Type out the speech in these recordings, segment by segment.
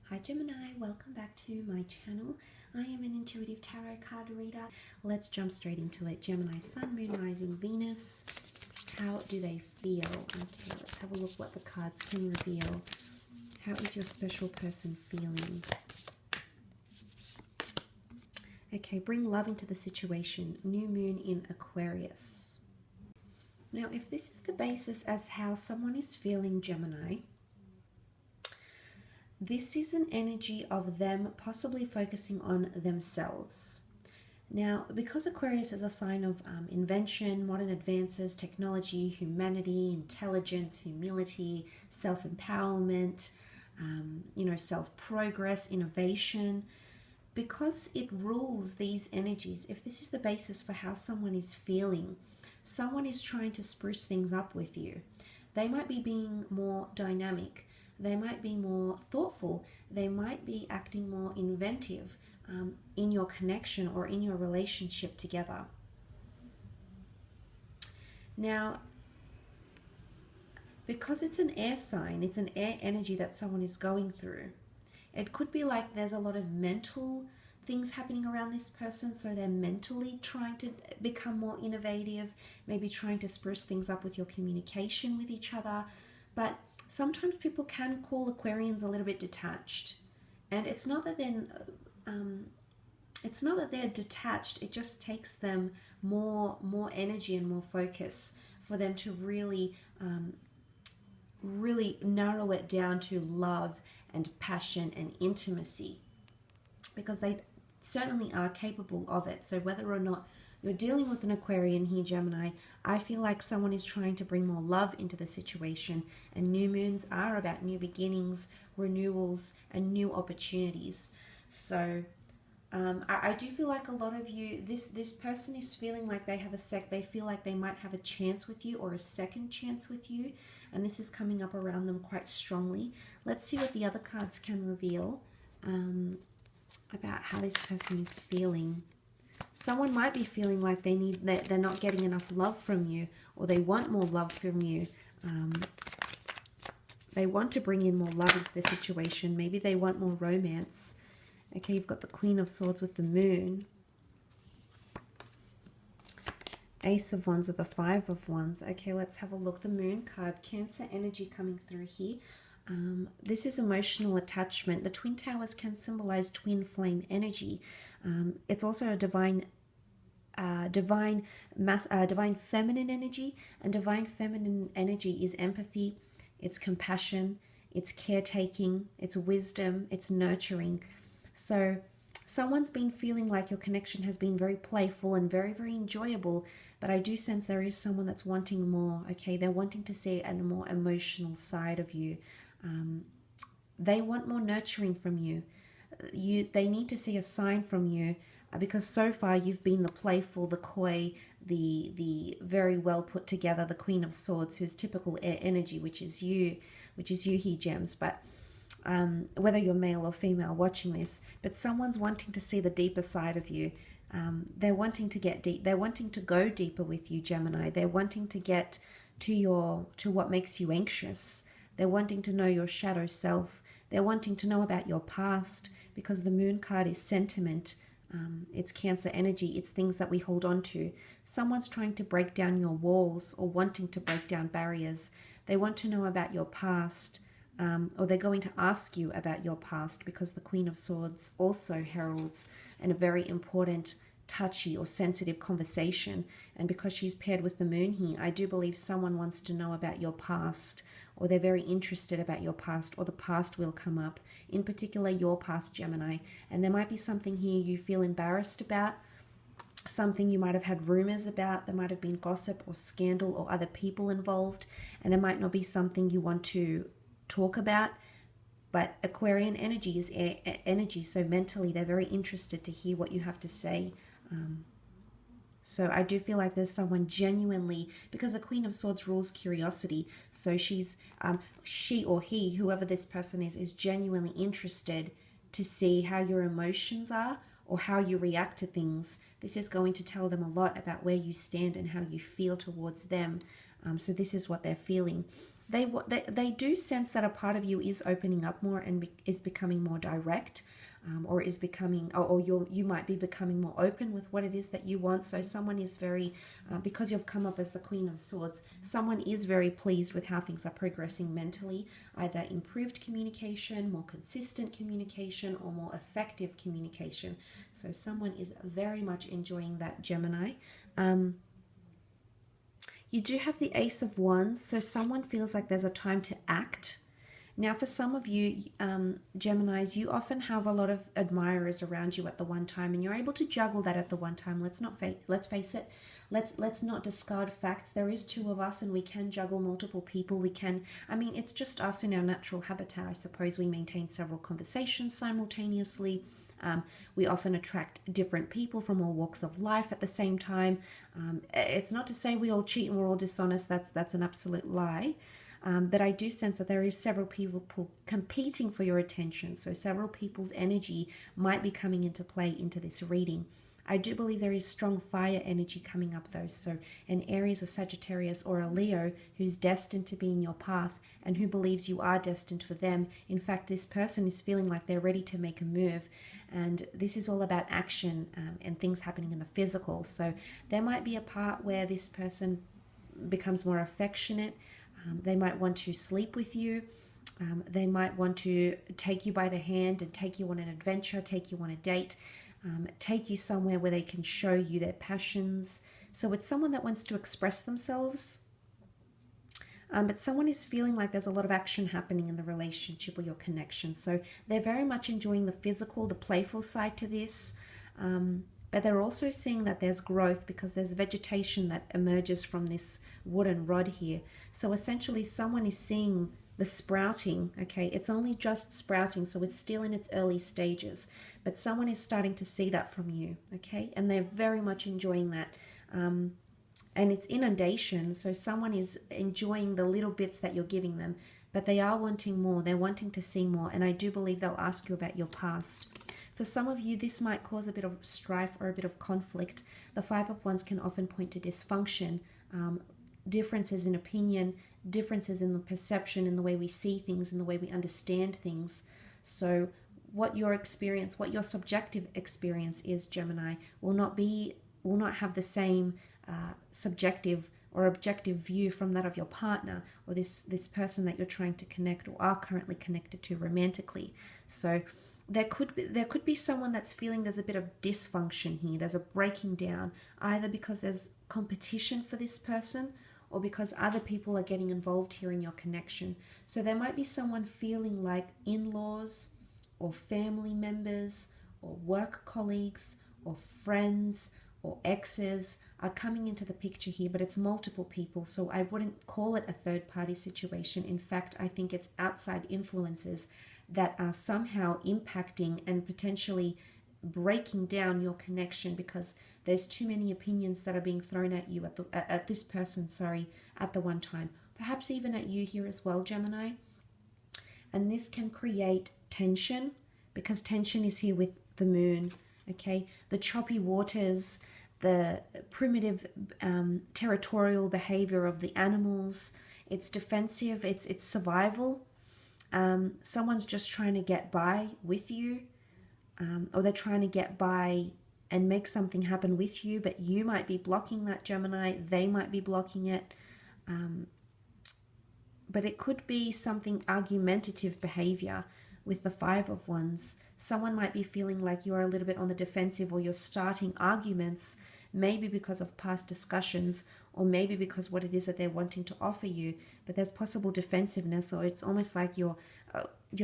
Hi Gemini, welcome back to my channel. I am an intuitive tarot card reader. Let's jump straight into it. Gemini, Sun, Moon, Rising, Venus. How do they feel? Okay, let's have a look what the cards can reveal. How is your special person feeling? Okay, bring love into the situation. New moon in Aquarius. Now, if this is the basis as how someone is feeling, Gemini, this is an energy of them possibly focusing on themselves. Now, because Aquarius is a sign of invention, modern advances, technology, humanity, intelligence, humility, self-empowerment, self-progress, innovation, because it rules these energies, if this is the basis for how someone is feeling, someone is trying to spruce things up with you. They might be being more dynamic. They might be more thoughtful. They might be acting more inventive in your connection or in your relationship together. Now, because it's an air sign, it's an air energy that someone is going through. It could be like there's a lot of mental things happening around this person, so they're mentally trying to become more innovative, maybe trying to spruce things up with your communication with each other. But sometimes people can call Aquarians a little bit detached, and it's not that they're detached. It just takes them more energy and more focus for them to really narrow it down to love and passion and intimacy, because they certainly are capable of it. So whether or not you're dealing with an Aquarian here, Gemini, I feel like someone is trying to bring more love into the situation, and new moons are about new beginnings, renewals, and new opportunities. So I do feel like a lot of you, this person is feeling like they have they feel like they might have a chance with you or a second chance with you, and this is coming up around them quite strongly. Let's see what the other cards can reveal about how this person is feeling. Someone might be feeling like they're not getting enough love from you, or they want more love from you. They want to bring in more love into the situation. Maybe they want more romance. Okay, you've got the Queen of Swords with the Moon. Ace of Wands with the Five of Wands. Okay, let's have a look. The Moon card, Cancer energy coming through here. This is emotional attachment. The Twin Towers can symbolize twin flame energy. It's also a divine feminine energy, and divine feminine energy is empathy, it's compassion, it's caretaking, it's wisdom, it's nurturing. So someone's been feeling like your connection has been very playful and very, very enjoyable, but I do sense there is someone that's wanting more. Okay, they're wanting to see a more emotional side of you. They want more nurturing from you. They need to see a sign from you, because so far you've been the playful, the coy, the very well put together, the Queen of Swords, who's typical air energy, which is you here, Gems. But whether you're male or female watching this, but someone's wanting to see the deeper side of you. They're wanting to get deep. They're wanting to go deeper with you, Gemini. They're wanting to get to what makes you anxious. They're wanting to know your shadow self. They're wanting to know about your past, because the Moon card is sentiment. It's Cancer energy. It's things that we hold on to. Someone's trying to break down your walls or wanting to break down barriers. They want to know about your past, or they're going to ask you about your past, because the Queen of Swords also heralds a very important, touchy or sensitive conversation. And because she's paired with the Moon here, I do believe someone wants to know about your past, or they're very interested about your past, or the past will come up, in particular your past, Gemini. And there might be something here you feel embarrassed about, something you might have had rumors about. There might have been gossip or scandal or other people involved, and it might not be something you want to talk about. But Aquarian energy is air energy, so mentally they're very interested to hear what you have to say. So I do feel like there's someone genuinely, because a Queen of Swords rules curiosity, so she or he, whoever this person is genuinely interested to see how your emotions are or how you react to things. This is going to tell them a lot about where you stand and how you feel towards them. So this is what they're feeling. they do sense that a part of you is opening up more and is becoming more direct, or is becoming, or you might be becoming more open with what it is that you want. So someone is very, because you've come up as the Queen of Swords, someone is very pleased with how things are progressing mentally, either improved communication, more consistent communication, or more effective communication. So someone is very much enjoying that, Gemini. You do have the Ace of Wands, so someone feels like there's a time to act. Now, for some of you, Geminis, you often have a lot of admirers around you at the one time, and you're able to juggle that at the one time. Let's face it. Let's not discard facts. There is two of us, and we can juggle multiple people. We can. I mean, it's just us in our natural habitat. I suppose we maintain several conversations simultaneously. We often attract different people from all walks of life at the same time. It's not to say we all cheat and we're all dishonest. That's an absolute lie. But I do sense that there is several people competing for your attention. So several people's energy might be coming into play into this reading. I do believe there is strong fire energy coming up though. So an Aries, a Sagittarius, or a Leo who's destined to be in your path and who believes you are destined for them. In fact, this person is feeling like they're ready to make a move. And this is all about action and things happening in the physical. So there might be a part where this person becomes more affectionate. They might want to sleep with you. They might want to take you by the hand and take you on an adventure, take you on a date, take you somewhere where they can show you their passions. So it's someone that wants to express themselves. But someone is feeling like there's a lot of action happening in the relationship or your connection. So they're very much enjoying the physical, the playful side to this. But they're also seeing that there's growth because there's vegetation that emerges from this wooden rod here. So essentially someone is seeing the sprouting, okay? It's only just sprouting, so it's still in its early stages. But someone is starting to see that from you, okay? And they're very much enjoying that. And it's inundation, so someone is enjoying the little bits that you're giving them, but they are wanting more. They're wanting to see more, and I do believe they'll ask you about your past. For some of you, this might cause a bit of strife or a bit of conflict. The Five of Wands can often point to dysfunction, differences in opinion, differences in the perception, in the way we see things, in the way we understand things. So what your experience, what your subjective experience is, Gemini, will not have the same subjective or objective view from that of your partner or this person that you're trying to connect or are currently connected to romantically. So there could be someone that's feeling there's a bit of dysfunction here. There's a breaking down, either because there's competition for this person or because other people are getting involved here in your connection. So there might be someone feeling like in-laws or family members or work colleagues or friends or exes are coming into the picture here, but it's multiple people, so I wouldn't call it a third-party situation. In fact, I think it's outside influences that are somehow impacting and potentially breaking down your connection because there's too many opinions that are being thrown at you at this person, at the one time. Perhaps even at you here as well, Gemini. And this can create tension because tension is here with the moon, okay? The choppy waters, the primitive territorial behavior of the animals. It's defensive, it's survival. Someone's just trying to get by with you, or they're trying to get by and make something happen with you, but you might be blocking that, Gemini. They might be blocking it. But it could be something argumentative behavior with the Five of Wands. Someone might be feeling like you're a little bit on the defensive or you're starting arguments, maybe because of past discussions or maybe because what it is that they're wanting to offer you, but there's possible defensiveness, or it's almost like you're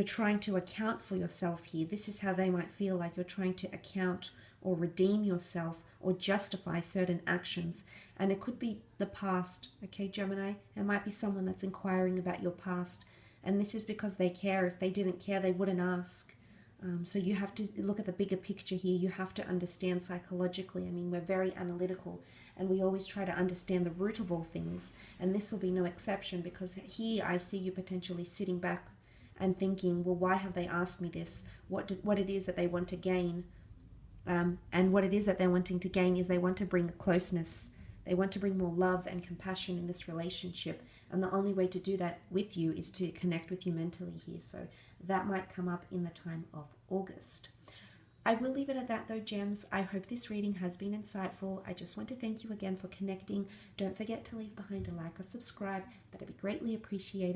trying to account for yourself here. This is how they might feel, like you're trying to account or redeem yourself or justify certain actions. And it could be the past, okay, Gemini? It might be someone that's inquiring about your past, and this is because they care. If they didn't care, they wouldn't ask. So you have to look at the bigger picture here. You have to understand psychologically. I mean, we're very analytical and we always try to understand the root of all things. And this will be no exception, because here I see you potentially sitting back and thinking, well, why have they asked me this? What it is that they want to gain. And what it is that they're wanting to gain is they want to bring closeness. They want to bring more love and compassion in this relationship. And the only way to do that with you is to connect with you mentally here. So that might come up in the time of August. I will leave it at that though, gems. I hope this reading has been insightful. I just want to thank you again for connecting. Don't forget to leave behind a like or subscribe. That'd be greatly appreciated.